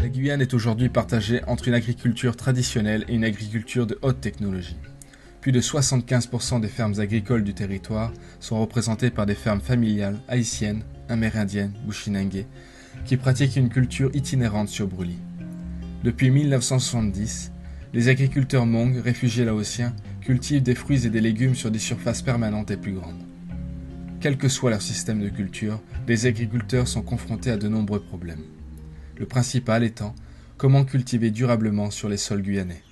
La Guyane est aujourd'hui partagée entre une agriculture traditionnelle et une agriculture de haute technologie. Plus de 75% des fermes agricoles du territoire sont représentées par des fermes familiales haïtiennes, amérindiennes ou chinanguais, qui pratiquent une culture itinérante sur brûlis. Depuis 1970, les agriculteurs Hmong, réfugiés laotiens, cultivent des fruits et des légumes sur des surfaces permanentes et plus grandes. Quel que soit leur système de culture, les agriculteurs sont confrontés à de nombreux problèmes. Le principal étant comment cultiver durablement sur les sols guyanais.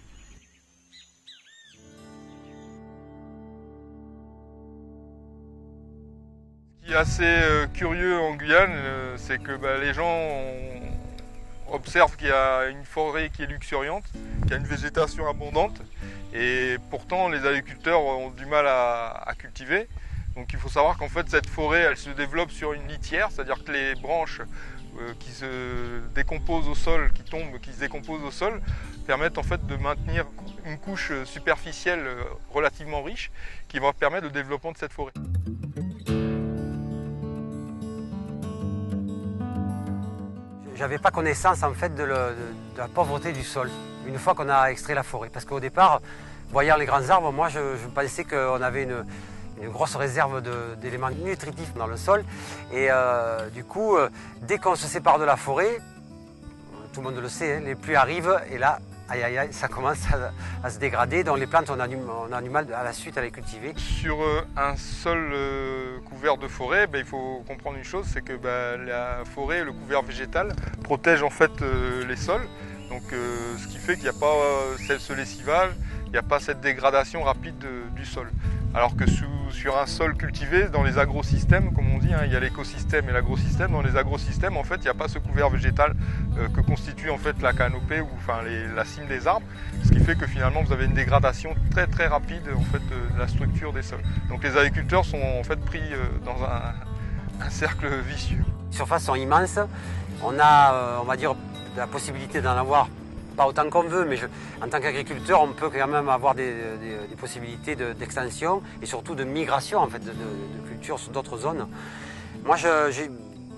Ce qui est assez curieux en Guyane, c'est que les gens observent qu'il y a une forêt qui est luxuriante, qu'il y a une végétation abondante, et pourtant les agriculteurs ont du mal à cultiver. Donc il faut savoir qu'en fait cette forêt elle se développe sur une litière, c'est-à-dire que les branches qui se décomposent au sol, qui se décomposent au sol, permettent en fait de maintenir une couche superficielle relativement riche qui va permettre le développement de cette forêt. J'avais pas connaissance en fait de la pauvreté du sol, une fois qu'on a extrait la forêt. Parce qu'au départ, voyant les grands arbres, moi je pensais qu'on avait une grosse réserve d'éléments nutritifs dans le sol. Et du coup, dès qu'on se sépare de la forêt, tout le monde le sait, hein, les pluies arrivent et là, aïe aïe aïe, ça commence à se dégrader. Donc les plantes, on a du mal à la suite à les cultiver. Sur un sol couvert de forêt, il faut comprendre une chose, c'est que la forêt, le couvert végétal, protège en fait les sols. Donc ce qui fait qu'il n'y a pas ce lessivage, il n'y a pas cette dégradation rapide du sol. Alors que sur un sol cultivé, dans les agrosystèmes, comme on dit, il y a l'écosystème et l'agrosystème. Dans les agrosystèmes, en fait, il n'y a pas ce couvert végétal que constitue en fait la canopée ou la cime des arbres, ce qui fait que finalement vous avez une dégradation très très rapide en fait de la structure des sols. Donc les agriculteurs sont en fait pris dans un cercle vicieux. Les surfaces sont immenses. On a, on va dire, la possibilité d'en avoir pas autant qu'on veut, mais en tant qu'agriculteur, on peut quand même avoir des possibilités d'extension et surtout de migration en fait, de culture sur d'autres zones. Moi,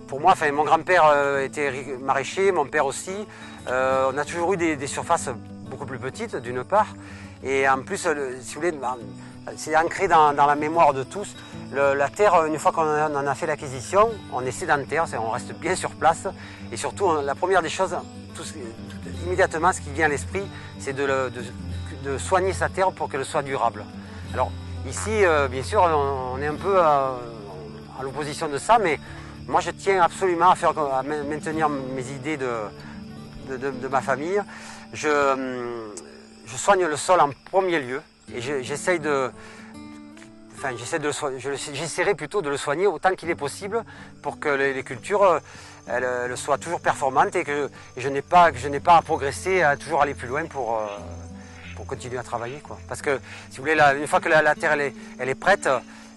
pour moi, mon grand-père était maraîcher, mon père aussi. On a toujours eu des surfaces beaucoup plus petites, d'une part, et en plus, si vous voulez, c'est ancré dans la mémoire de tous. La terre, une fois qu'on en a fait l'acquisition, on est sédentaire, on reste bien sur place, et surtout, la première des choses, immédiatement, ce qui vient à l'esprit, c'est de soigner sa terre pour qu'elle soit durable. Alors ici, bien sûr, on est un peu à l'opposition de ça, mais moi je tiens absolument à maintenir mes idées de ma famille. Je soigne le sol en premier lieu et j'essaierai plutôt de le soigner autant qu'il est possible pour que les cultures elles soient toujours performantes et que je n'ai pas à progresser, à toujours aller plus loin pour continuer à travailler, quoi. Parce que si vous voulez, une fois que la terre elle est prête,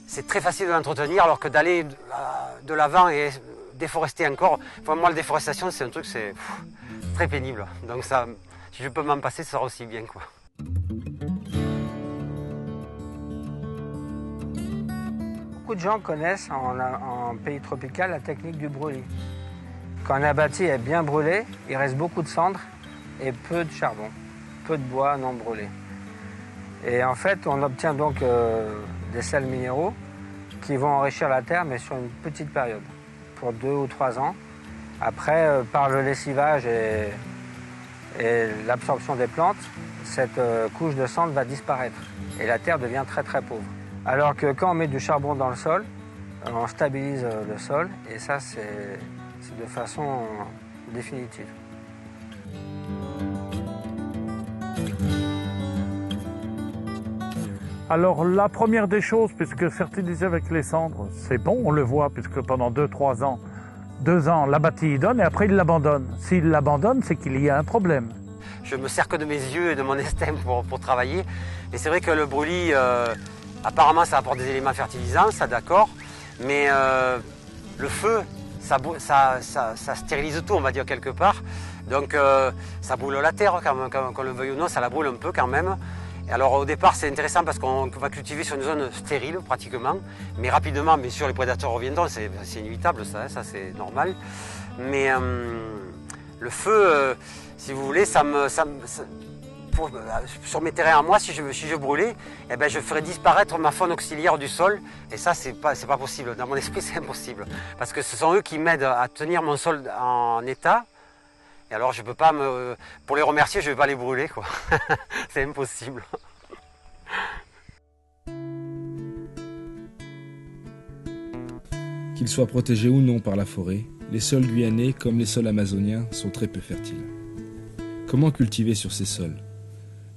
c'est très facile de l'entretenir, alors que d'aller de l'avant et déforester encore. Enfin, moi, la déforestation, c'est un truc, c'est très pénible. Donc ça, si je peux m'en passer, ça sera aussi bien, quoi. Beaucoup de gens connaissent en pays tropical la technique du brûlis. Quand un abatis est bien brûlé, il reste beaucoup de cendres et peu de charbon, peu de bois non brûlé. Et en fait, on obtient donc des sels minéraux qui vont enrichir la terre, mais sur une petite période, pour 2 ou 3 ans. Après, par le lessivage et l'absorption des plantes, cette couche de cendres va disparaître et la terre devient très très pauvre. Alors que quand on met du charbon dans le sol, on stabilise le sol et ça c'est de façon définitive. Alors la première des choses, puisque fertiliser avec les cendres, c'est bon, on le voit, puisque pendant 2-3 ans, 2 ans, l'abattis il donne et après il l'abandonne. S'il l'abandonne, c'est qu'il y a un problème. Je me sers que de mes yeux et de mon estime pour travailler. Et c'est vrai que le brûlis, apparemment ça apporte des éléments fertilisants, ça d'accord, mais le feu, ça stérilise tout, on va dire quelque part. Donc ça brûle la terre, quand le veuille ou non, ça la brûle un peu quand même. Et alors au départ c'est intéressant parce qu'on va cultiver sur une zone stérile pratiquement, mais rapidement bien sûr les prédateurs reviendront, c'est inévitable ça c'est normal. Mais Le feu, si vous voulez, sur mes terrains à moi, si je brûlais, eh ben, je ferais disparaître ma faune auxiliaire du sol. Et ça, c'est pas possible. Dans mon esprit, c'est impossible. Parce que ce sont eux qui m'aident à tenir mon sol en état. Et alors, je peux pas pour les remercier, je vais pas les brûler, quoi. C'est impossible. Qu'ils soient protégés ou non par la forêt, les sols guyanais, comme les sols amazoniens, sont très peu fertiles. Comment cultiver sur ces sols ?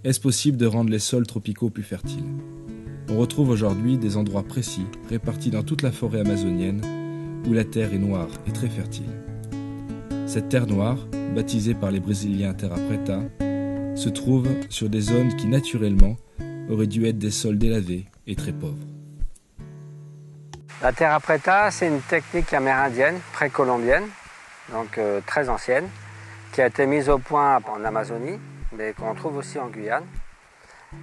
Est-ce possible de rendre les sols tropicaux plus fertiles ? On retrouve aujourd'hui des endroits précis, répartis dans toute la forêt amazonienne, où la terre est noire et très fertile. Cette terre noire, baptisée par les Brésiliens terra preta, se trouve sur des zones qui naturellement auraient dû être des sols délavés et très pauvres. La terra preta, c'est une technique amérindienne, précolombienne, donc très ancienne, qui a été mise au point en Amazonie, mais qu'on trouve aussi en Guyane.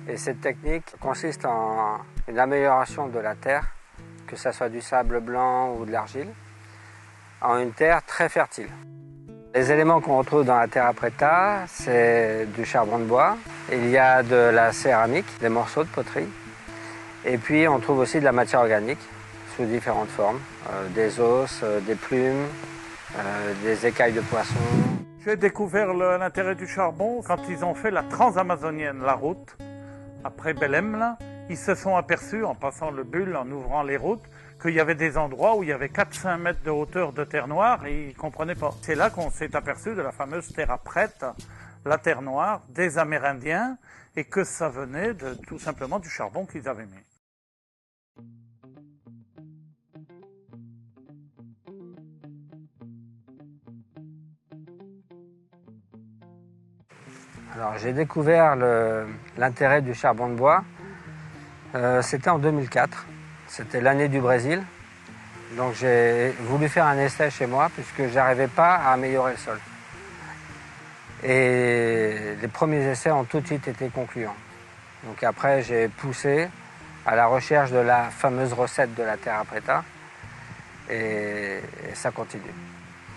Et cette technique consiste en une amélioration de la terre, que ce soit du sable blanc ou de l'argile, en une terre très fertile. Les éléments qu'on retrouve dans la terra preta, c'est du charbon de bois, il y a de la céramique, des morceaux de poterie, et puis on trouve aussi de la matière organique, sous différentes formes, des os, des plumes, des écailles de poisson. J'ai découvert l'intérêt du charbon quand ils ont fait la transamazonienne, la route. Après Belém, là, ils se sont aperçus, en passant le bulle, en ouvrant les routes, qu'il y avait des endroits où il y avait 4-5 mètres de hauteur de terre noire et ils ne comprenaient pas. C'est là qu'on s'est aperçu de la fameuse terra preta, la terre noire des Amérindiens, et que ça venait tout simplement du charbon qu'ils avaient mis. Alors j'ai découvert l'intérêt du charbon de bois, c'était en 2004, c'était l'année du Brésil. Donc j'ai voulu faire un essai chez moi puisque je n'arrivais pas à améliorer le sol. Et les premiers essais ont tout de suite été concluants. Donc après j'ai poussé à la recherche de la fameuse recette de la terra preta et ça continue.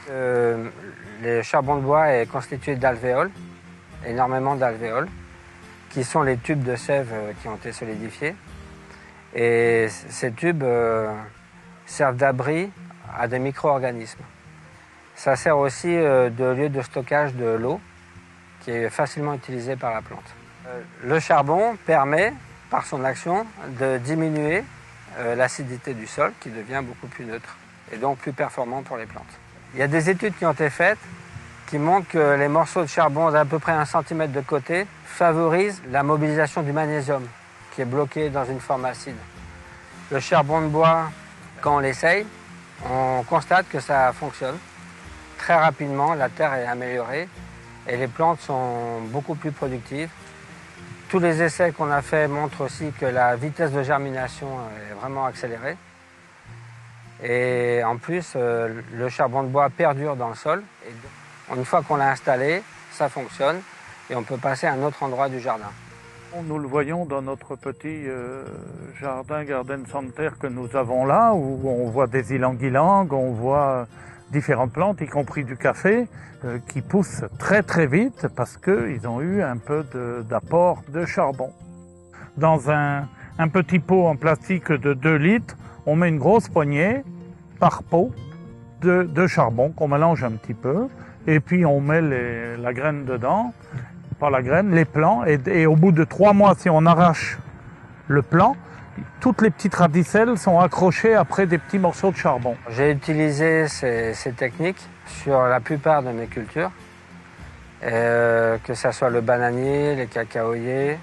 Le charbon de bois est constitué d'alvéoles, énormément d'alvéoles, qui sont les tubes de sève qui ont été solidifiés. Et ces tubes servent d'abri à des micro-organismes. Ça sert aussi de lieu de stockage de l'eau, qui est facilement utilisée par la plante. Le charbon permet, par son action, de diminuer l'acidité du sol, qui devient beaucoup plus neutre, et donc plus performant pour les plantes. Il y a des études qui ont été faites qui montrent que les morceaux de charbon d'à peu près 1 cm de côté favorisent la mobilisation du magnésium, qui est bloqué dans une forme acide. Le charbon de bois, quand on l'essaye, on constate que ça fonctionne. Très rapidement, la terre est améliorée et les plantes sont beaucoup plus productives. Tous les essais qu'on a faits montrent aussi que la vitesse de germination est vraiment accélérée. Et en plus, le charbon de bois perdure dans le sol. Et une fois qu'on l'a installé, ça fonctionne et on peut passer à un autre endroit du jardin. Nous le voyons dans notre petit jardin Garden Center que nous avons là, où on voit des ylang-ylang, on voit différentes plantes, y compris du café, qui poussent très très vite parce qu'ils ont eu un peu d'apport de charbon. Dans un petit pot en plastique de 2 litres, on met une grosse poignée par pot de charbon qu'on mélange un petit peu. Et puis on met la graine dedans, pas la graine, les plants. Et au bout de 3 mois, si on arrache le plant, toutes les petites radicelles sont accrochées après des petits morceaux de charbon. J'ai utilisé ces techniques sur la plupart de mes cultures, que ce soit le bananier, les cacaoyers.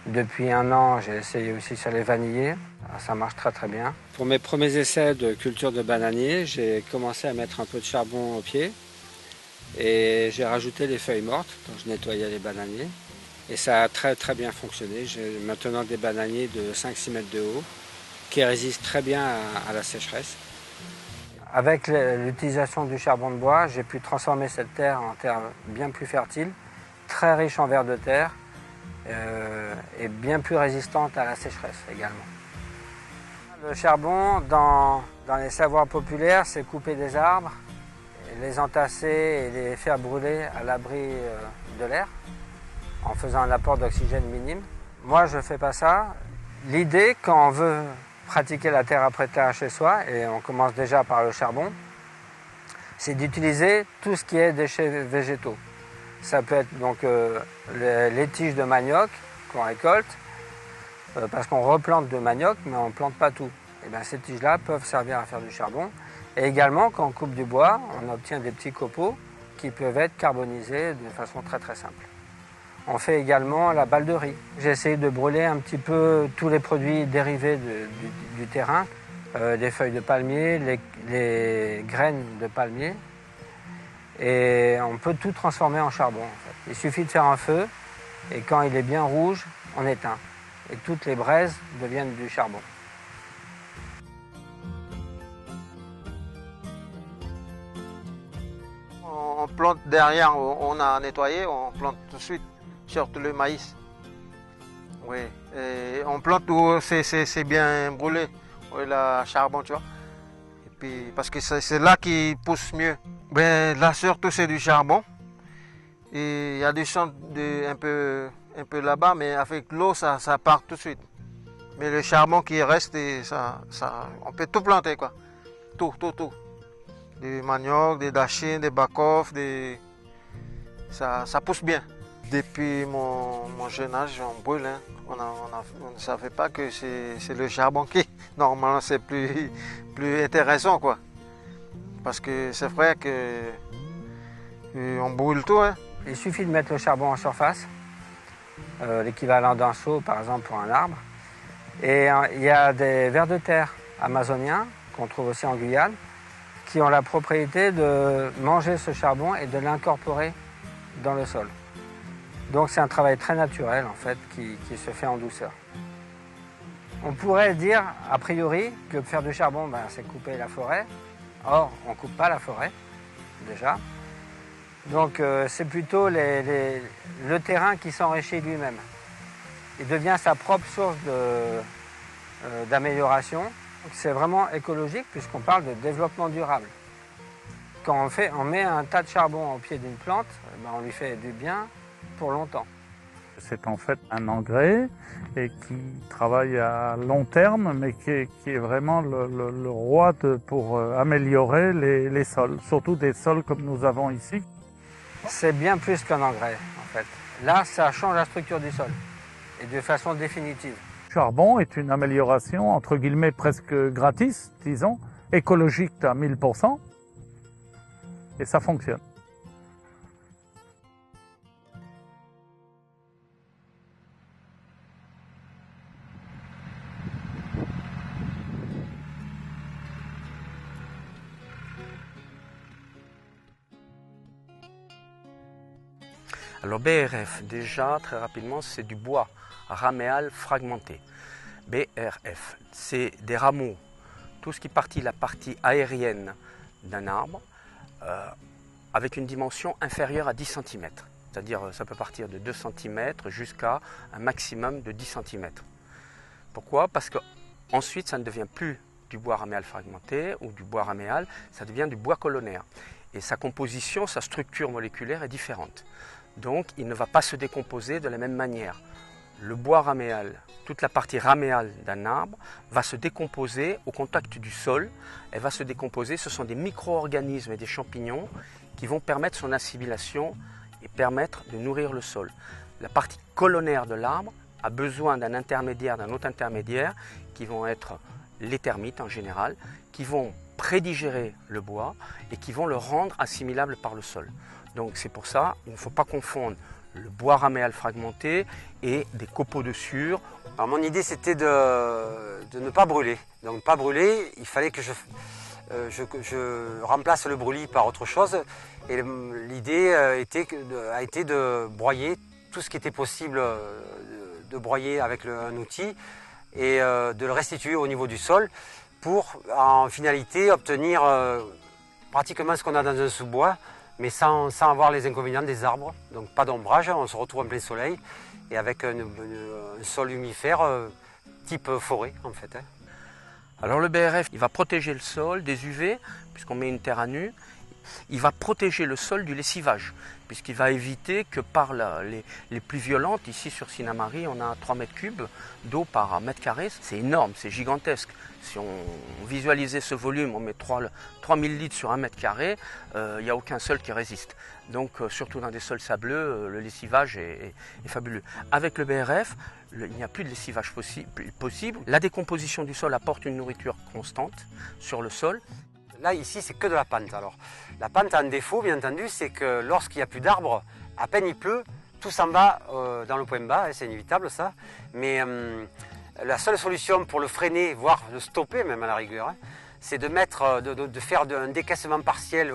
Depuis 1 an, j'ai essayé aussi sur les vanillés. Ça marche très très bien. Pour mes premiers essais de culture de bananier, j'ai commencé à mettre un peu de charbon au pied. Et j'ai rajouté les feuilles mortes, donc je nettoyais les bananiers. Et ça a très très bien fonctionné. J'ai maintenant des bananiers de 5-6 mètres de haut qui résistent très bien à la sécheresse. Avec l'utilisation du charbon de bois, j'ai pu transformer cette terre en terre bien plus fertile, très riche en vers de terre et bien plus résistante à la sécheresse également. Le charbon, dans les savoirs populaires, c'est couper des arbres, les entasser et les faire brûler à l'abri de l'air, en faisant un apport d'oxygène minime. Moi, je ne fais pas ça. L'idée, quand on veut pratiquer la terre après terre chez soi, et on commence déjà par le charbon, c'est d'utiliser tout ce qui est déchets végétaux. Ça peut être donc les tiges de manioc qu'on récolte, parce qu'on replante de manioc, mais on ne plante pas tout. Et bien, ces tiges-là peuvent servir à faire du charbon. Et également, quand on coupe du bois, on obtient des petits copeaux qui peuvent être carbonisés de façon très très simple. On fait également la balle de riz. J'ai essayé de brûler un petit peu tous les produits dérivés du terrain, les feuilles de palmier, les graines de palmier. Et on peut tout transformer en charbon. En fait. Il suffit de faire un feu, et quand il est bien rouge, on éteint. Et toutes les braises deviennent du charbon. On plante derrière, on a nettoyé, on plante tout de suite, surtout le maïs. Oui, et on plante où c'est bien brûlé, oui, le charbon, tu vois. Et puis, parce que c'est là qu'il pousse mieux. Ben, là, surtout, c'est du charbon. Et il y a des champs un peu là-bas, mais avec l'eau, ça part tout de suite. Mais le charbon qui reste, on peut tout planter, quoi. Tout. Des manioc, des dachines, des bacof, ça pousse bien. Depuis mon jeune âge, on brûle. Hein. On ne savait pas que c'est le charbon qui, normalement, c'est plus intéressant, quoi. Parce que c'est vrai qu'on brûle tout. Hein. Il suffit de mettre le charbon en surface, l'équivalent d'un seau, par exemple, pour un arbre. Et il y a des vers de terre amazoniens, qu'on trouve aussi en Guyane, qui ont la propriété de manger ce charbon et de l'incorporer dans le sol. Donc c'est un travail très naturel en fait qui se fait en douceur. On pourrait dire a priori que faire du charbon, c'est couper la forêt. Or, on ne coupe pas la forêt, déjà. Donc c'est plutôt le terrain qui s'enrichit lui-même. Il devient sa propre source d'amélioration. C'est vraiment écologique puisqu'on parle de développement durable. Quand on met un tas de charbon au pied d'une plante, on lui fait du bien pour longtemps. C'est en fait un engrais et qui travaille à long terme, mais qui est vraiment le roi pour améliorer les sols, surtout des sols comme nous avons ici. C'est bien plus qu'un engrais, en fait. Là, ça change la structure du sol, et de façon définitive. Le charbon est une amélioration, entre guillemets, presque gratis, disons, écologique à 1000%, et ça fonctionne. Alors BRF, déjà, très rapidement, c'est du bois raméal fragmenté. BRF, c'est des rameaux, tout ce qui est la partie aérienne d'un arbre, avec une dimension inférieure à 10 cm. C'est-à-dire, ça peut partir de 2 cm jusqu'à un maximum de 10 cm. Pourquoi? Parce qu'ensuite, ça ne devient plus du bois raméal fragmenté ou du bois raméal, ça devient du bois colonnaire. Et sa composition, sa structure moléculaire est différente. Donc, il ne va pas se décomposer de la même manière. Le bois raméal, toute la partie raméale d'un arbre, va se décomposer au contact du sol. Elle va se décomposer, ce sont des micro-organismes et des champignons qui vont permettre son assimilation et permettre de nourrir le sol. La partie colonnaire de l'arbre a besoin d'un intermédiaire, d'un autre intermédiaire, qui vont être les termites en général, qui vont prédigérer le bois et qui vont le rendre assimilable par le sol. Donc c'est pour ça, il ne faut pas confondre le bois raméal fragmenté et des copeaux de sciure. Alors mon idée c'était de ne pas brûler. Donc pas brûler, il fallait que je remplace le brûlis par autre chose. Et l'idée a été de broyer tout ce qui était possible de broyer avec un outil et de le restituer au niveau du sol pour en finalité obtenir pratiquement ce qu'on a dans un sous-bois, mais sans avoir les inconvénients des arbres. Donc pas d'ombrage, on se retrouve en plein soleil et avec un sol humifère type forêt en fait. Alors le BRF, il va protéger le sol des UV puisqu'on met une terre à nu. il va protéger le sol du lessivage, puisqu'il va éviter que par les pluies violentes, ici sur Sinnamary, on a 3 mètres cubes d'eau par mètre carré. C'est énorme, c'est gigantesque. Si on visualisait ce volume, on met 3000 litres sur 1 mètre carré, il n'y a aucun sol qui résiste. Donc surtout dans des sols sableux, le lessivage est fabuleux. Avec le BRF, il n'y a plus de lessivage possible. La décomposition du sol apporte une nourriture constante sur le sol. Là, ici, c'est que de la pente. Alors, la pente a un défaut, bien entendu, c'est que lorsqu'il n'y a plus d'arbres, à peine il pleut, tout s'en va dans le point bas, hein, c'est inévitable ça. Mais la seule solution pour le freiner, voire le stopper même à la rigueur, hein, c'est de faire un décaissement partiel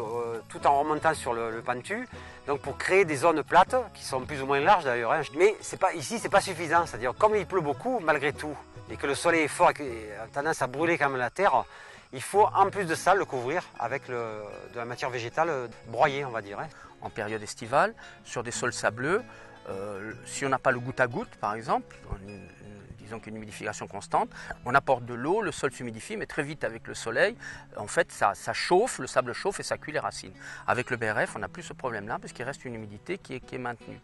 tout en remontant sur le pentu, donc pour créer des zones plates qui sont plus ou moins larges d'ailleurs. Hein. Mais ici, c'est pas suffisant, c'est-à-dire comme il pleut beaucoup malgré tout, et que le soleil est fort et a tendance à brûler quand même la terre, il faut en plus de ça le couvrir avec de la matière végétale broyée, on va dire. Hein. En période estivale, sur des sols sableux, si on n'a pas le goutte à goutte par exemple, disons qu'une humidification constante, on apporte de l'eau, le sol s'humidifie, mais très vite avec le soleil, en fait ça chauffe, le sable chauffe et ça cuit les racines. Avec le BRF, on n'a plus ce problème-là parce qu'il reste une humidité qui est maintenue.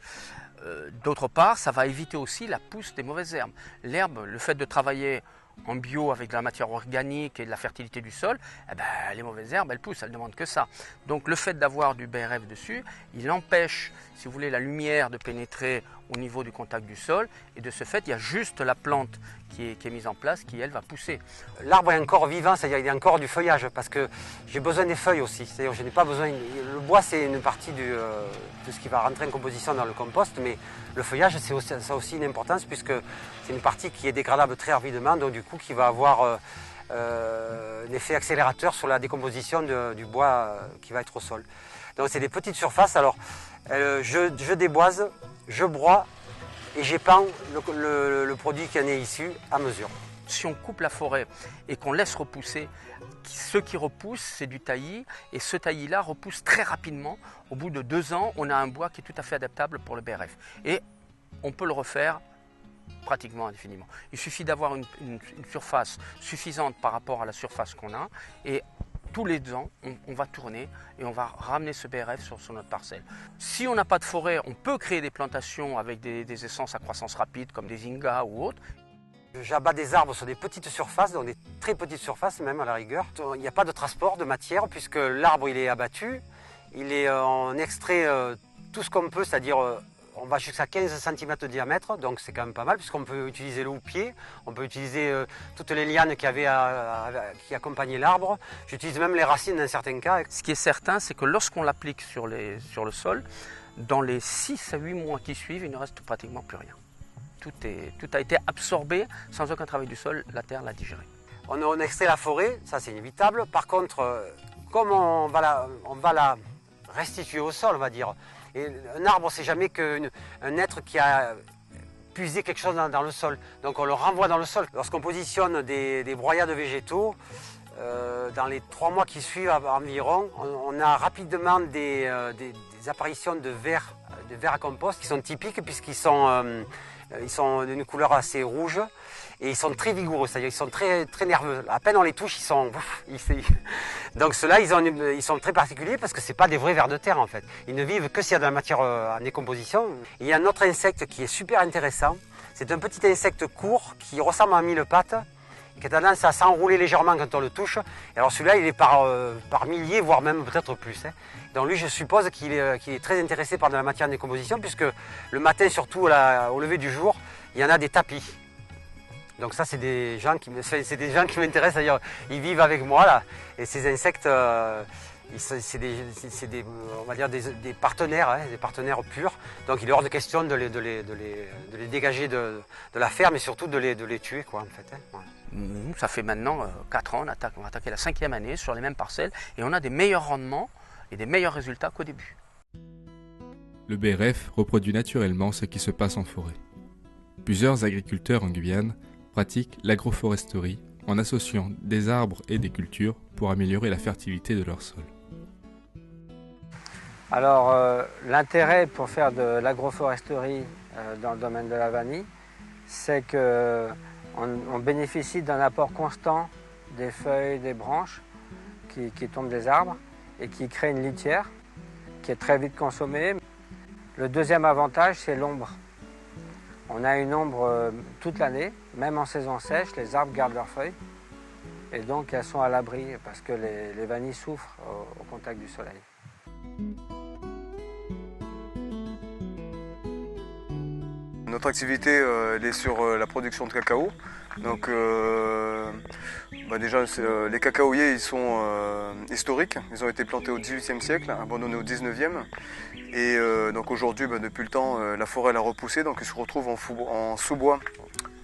D'autre part, ça va éviter aussi la pousse des mauvaises herbes. L'herbe, le fait de travailler en bio avec de la matière organique et de la fertilité du sol, eh ben, les mauvaises herbes, elles poussent, elles ne demandent que ça. Donc le fait d'avoir du BRF dessus, il empêche, si vous voulez, la lumière de pénétrer au niveau du contact du sol, et de ce fait, il y a juste la plante qui est mise en place qui, elle, va pousser. L'arbre est encore vivant, c'est-à-dire il y a encore du feuillage, parce que j'ai besoin des feuilles aussi. C'est-à-dire je n'ai pas besoin... Le bois, c'est une partie de ce qui va rentrer en composition dans le compost, mais le feuillage, ça a aussi une importance, puisque c'est une partie qui est dégradable très rapidement, donc du coup, qui va avoir un effet accélérateur sur la décomposition du bois qui va être au sol. Donc c'est des petites surfaces. Alors, je déboise, je broie, et j'épand le produit qui en est issu à mesure. Si on coupe la forêt et qu'on laisse repousser, ce qui repousse, c'est du taillis, et ce taillis-là repousse très rapidement. Au bout de 2 ans, on a un bois qui est tout à fait adaptable pour le BRF. Et on peut le refaire pratiquement indéfiniment. Il suffit d'avoir une surface suffisante par rapport à la surface qu'on a, et tous les 2 ans, on va tourner et on va ramener ce BRF sur notre parcelle. Si on n'a pas de forêt, on peut créer des plantations avec des essences à croissance rapide, comme des Inga ou autres. J'abats des arbres sur des petites surfaces, donc des très petites surfaces même à la rigueur. Il n'y a pas de transport de matière puisque l'arbre il est abattu, on extrait tout ce qu'on peut, c'est-à-dire on va jusqu'à 15 cm de diamètre, donc c'est quand même pas mal puisqu'on peut utiliser le houppier, on peut utiliser toutes les lianes qui accompagnaient l'arbre. J'utilise même les racines dans certains cas. Ce qui est certain, c'est que lorsqu'on l'applique sur le sol, dans les 6 à 8 mois qui suivent, il ne reste pratiquement plus rien. Tout a été absorbé sans aucun travail du sol, la terre l'a digéré. On extrait la forêt, ça c'est inévitable. Par contre, comme on va la restituer au sol, on va dire. Et un arbre, c'est jamais qu'un être qui a puisé quelque chose dans le sol. Donc on le renvoie dans le sol. Lorsqu'on positionne des broyades végétaux, dans les 3 mois qui suivent environ, on a rapidement des apparitions de vers à compost qui sont typiques puisqu'ils sont d'une couleur assez rouge et ils sont très vigoureux, c'est-à-dire ils sont très, très nerveux. À peine on les touche, donc ceux-là, ils sont très particuliers parce que ce n'est pas des vrais vers de terre en fait. Ils ne vivent que s'il y a de la matière en décomposition. Il y a un autre insecte qui est super intéressant. C'est un petit insecte court qui ressemble à un mille-pattes et qui a tendance à s'enrouler légèrement quand on le touche. Et alors celui-là, il est par milliers, voire même peut-être plus. Hein. Donc lui, je suppose qu'il est très intéressé par de la matière en décomposition puisque le matin, surtout au lever du jour, il y en a des tapis. Donc ça, c'est des gens qui m'intéressent, c'est-à-dire ils vivent avec moi là. Et ces insectes, c'est on va dire des partenaires, hein, des partenaires purs. Donc il est hors de question de les dégager de la ferme et surtout de les tuer, quoi, en fait. Hein. Voilà. Ça fait maintenant 4 ans, on va attaquer la 5e année sur les mêmes parcelles et on a des meilleurs rendements et des meilleurs résultats qu'au début. Le BRF reproduit naturellement ce qui se passe en forêt. Plusieurs agriculteurs en Guyane pratiquent l'agroforesterie en associant des arbres et des cultures pour améliorer la fertilité de leur sol. Alors l'intérêt pour faire de l'agroforesterie dans le domaine de la vanille, c'est qu'on bénéficie d'un apport constant des feuilles, des branches qui tombent des arbres et qui crée une litière qui est très vite consommée. Le deuxième avantage, c'est l'ombre. On a une ombre toute l'année, même en saison sèche, les arbres gardent leurs feuilles. Et donc elles sont à l'abri parce que les vanilles souffrent au contact du soleil. Notre activité elle est sur la production de cacao. Donc déjà les cacaoyers ils sont historiques, ils ont été plantés au XVIIIe siècle, abandonnés au XIXe. Et donc aujourd'hui depuis le temps la forêt a repoussé, donc ils se retrouvent en sous-bois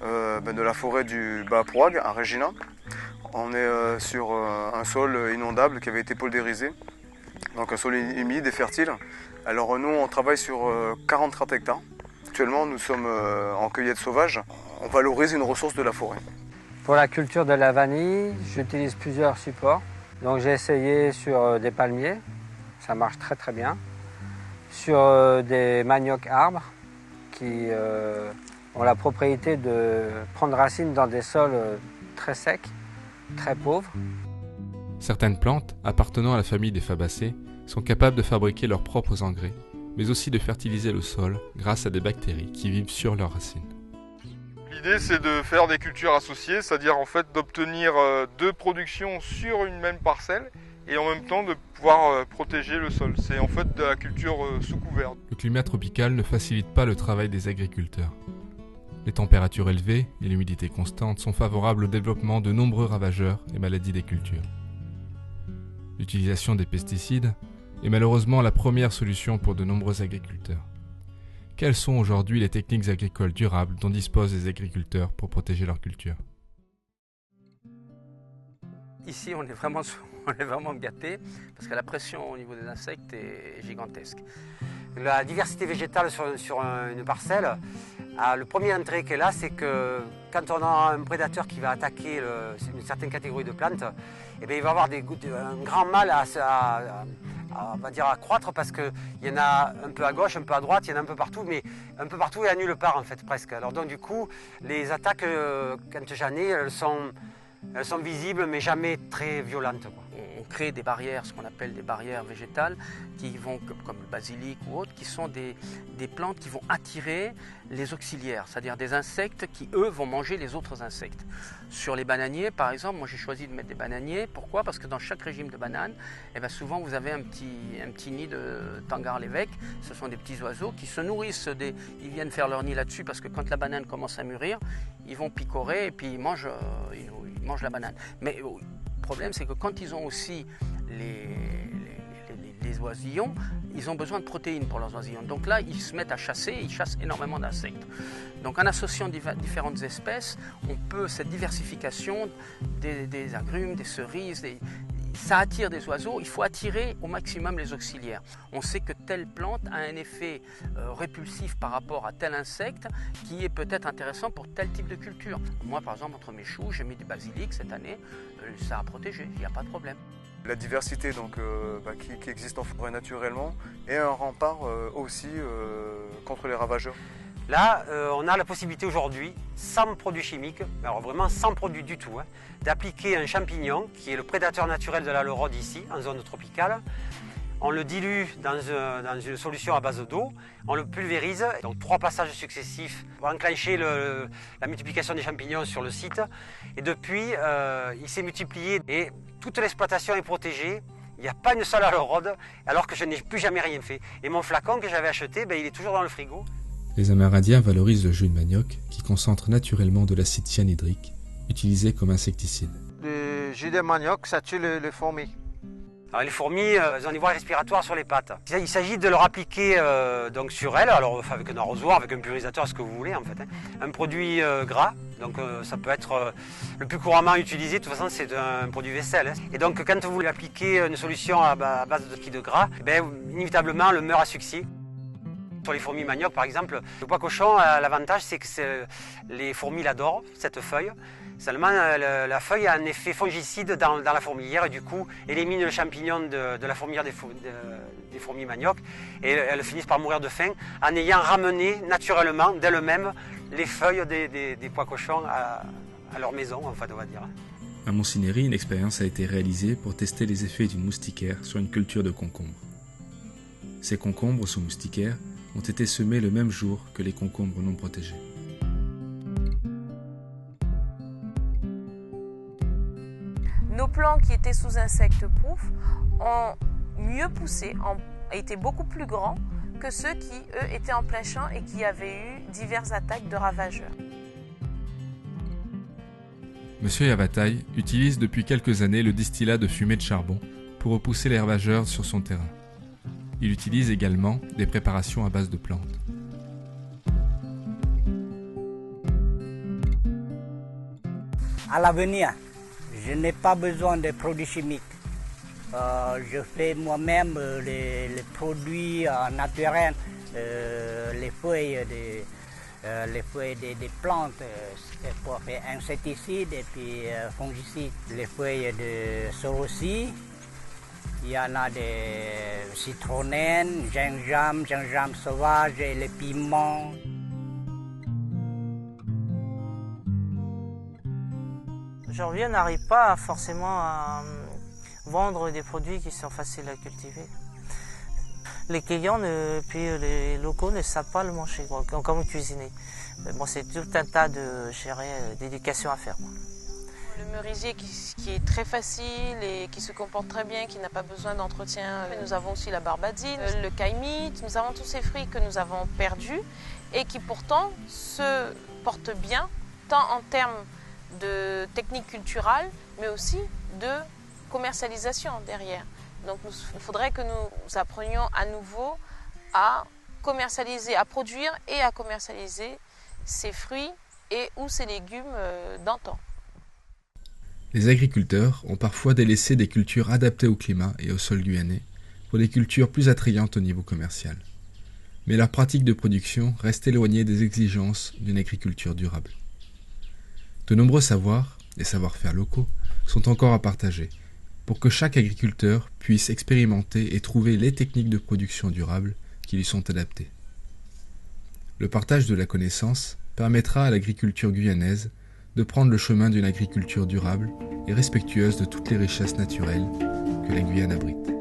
de la forêt du Bas-Prouag à Regina. On est sur un sol inondable qui avait été poldérisé, donc un sol humide et fertile. Alors nous on travaille sur 44 hectares. Actuellement nous sommes en cueillette sauvage. On valorise une ressource de la forêt. Pour la culture de la vanille, j'utilise plusieurs supports. Donc j'ai essayé sur des palmiers, ça marche très très bien. Sur des maniocs arbres qui ont la propriété de prendre racine dans des sols très secs, très pauvres. Certaines plantes, appartenant à la famille des fabacées, sont capables de fabriquer leurs propres engrais, mais aussi de fertiliser le sol grâce à des bactéries qui vivent sur leurs racines. L'idée c'est de faire des cultures associées, c'est-à-dire en fait d'obtenir deux productions sur une même parcelle et en même temps de pouvoir protéger le sol. C'est en fait de la culture sous couvert. Le climat tropical ne facilite pas le travail des agriculteurs. Les températures élevées et l'humidité constante sont favorables au développement de nombreux ravageurs et maladies des cultures. L'utilisation des pesticides est malheureusement la première solution pour de nombreux agriculteurs. Quelles sont aujourd'hui les techniques agricoles durables dont disposent les agriculteurs pour protéger leur culture ? Ici, on est vraiment gâtés parce que la pression au niveau des insectes est gigantesque. La diversité végétale sur une parcelle, le premier intérêt qu'elle a, c'est que quand on a un prédateur qui va attaquer une certaine catégorie de plantes, eh bien, il va avoir un grand mal on va dire à croître parce qu'il y en a un peu à gauche, un peu à droite, il y en a un peu partout, mais un peu partout et à nulle part en fait presque. Alors donc du coup, les attaques, quand j'en ai, elles sont visibles mais jamais très violentes, quoi. On crée des barrières, ce qu'on appelle des barrières végétales, qui vont, comme le basilic ou autre, qui sont des plantes qui vont attirer les auxiliaires, c'est-à-dire des insectes qui, eux, vont manger les autres insectes. Sur les bananiers, par exemple, moi j'ai choisi de mettre des bananiers. Pourquoi ? Parce que dans chaque régime de banane, souvent vous avez un petit nid de tangar-l'évêque. Ce sont des petits oiseaux qui se nourrissent, ils viennent faire leur nid là-dessus parce que quand la banane commence à mûrir, ils vont picorer et puis ils mangent la banane. Mais le problème, c'est que quand ils ont aussi les oisillons, ils ont besoin de protéines pour leurs oisillons. Donc là, ils se mettent à chasser, ils chassent énormément d'insectes. Donc en associant différentes espèces, on peut, cette diversification des agrumes, des cerises, ça attire des oiseaux, il faut attirer au maximum les auxiliaires. On sait que telle plante a un effet répulsif par rapport à tel insecte qui est peut-être intéressant pour tel type de culture. Moi par exemple, entre mes choux, j'ai mis du basilic cette année, ça a protégé, il n'y a pas de problème. La diversité qui existe en forêt naturellement est un rempart aussi contre les ravageurs. Là, on a la possibilité aujourd'hui, sans produits chimiques, alors vraiment sans produits du tout, d'appliquer un champignon qui est le prédateur naturel de la lerode ici, en zone tropicale. On le dilue dans une solution à base d'eau, on le pulvérise, donc 3 passages successifs pour enclencher la multiplication des champignons sur le site. Et depuis, il s'est multiplié et toute l'exploitation est protégée. Il n'y a pas une seule lerode, alors que je n'ai plus jamais rien fait. Et mon flacon que j'avais acheté, il est toujours dans le frigo. Les Amérindiens valorisent le jus de manioc qui concentre naturellement de l'acide cyanhydrique, utilisé comme insecticide. Le jus de manioc, ça tue les fourmis. Alors les fourmis, elles ont des voies respiratoires sur les pattes. Il s'agit de leur appliquer donc sur elles, alors avec un arrosoir, avec un pulvérisateur, ce que vous voulez en fait, un produit gras. Donc ça peut être le plus couramment utilisé, de toute façon c'est un produit vaisselle. Et donc quand vous appliquez une solution à base de liquide gras, inévitablement le meurt à succès. Sur les fourmis manioc par exemple, le pois cochon, l'avantage c'est que les fourmis l'adorent, cette feuille. Seulement la feuille a un effet fongicide dans la fourmilière et du coup élimine le champignon de la fourmilière des fourmis manioc et elles finissent par mourir de faim en ayant ramené naturellement d'elles-mêmes les feuilles des pois cochons à leur maison en fait on va dire. À Montcinéry, une expérience a été réalisée pour tester les effets d'une moustiquaire sur une culture de concombres. Ces concombres sous moustiquaire ont été semés le même jour que les concombres non protégés. Nos plants qui étaient sous insectes-proof ont mieux poussé, ont été beaucoup plus grands que ceux qui, eux, étaient en plein champ et qui avaient eu diverses attaques de ravageurs. Monsieur Yavataï utilise depuis quelques années le distillat de fumée de charbon pour repousser les ravageurs sur son terrain. Il utilise également des préparations à base de plantes. À l'avenir, je n'ai pas besoin de produits chimiques. Je fais moi-même les produits naturels, les feuilles des plantes pour faire insecticides et puis fongicides. Les feuilles de sorossi, il y en a des citronnelles, gingembre sauvage et les piments. Aujourd'hui, on n'arrive pas forcément à vendre des produits qui sont faciles à cultiver. Les clients puis les locaux ne savent pas le manger, comment cuisiner. Mais bon, c'est tout un tas d'éducation à faire. Le merisier qui est très facile et qui se comporte très bien, qui n'a pas besoin d'entretien. Nous avons aussi la barbadine, le caïmite, nous avons tous ces fruits que nous avons perdus et qui pourtant se portent bien, tant en termes de technique culturelle, mais aussi de commercialisation derrière. Donc il faudrait que nous apprenions à nouveau à commercialiser, à produire et à commercialiser ces fruits et ou ces légumes d'antan. Les agriculteurs ont parfois délaissé des cultures adaptées au climat et au sol guyanais pour des cultures plus attrayantes au niveau commercial. Mais leurs pratiques de production restent éloignées des exigences d'une agriculture durable. De nombreux savoirs et savoir-faire locaux sont encore à partager pour que chaque agriculteur puisse expérimenter et trouver les techniques de production durable qui lui sont adaptées. Le partage de la connaissance permettra à l'agriculture guyanaise de prendre le chemin d'une agriculture durable et respectueuse de toutes les richesses naturelles que la Guyane abrite.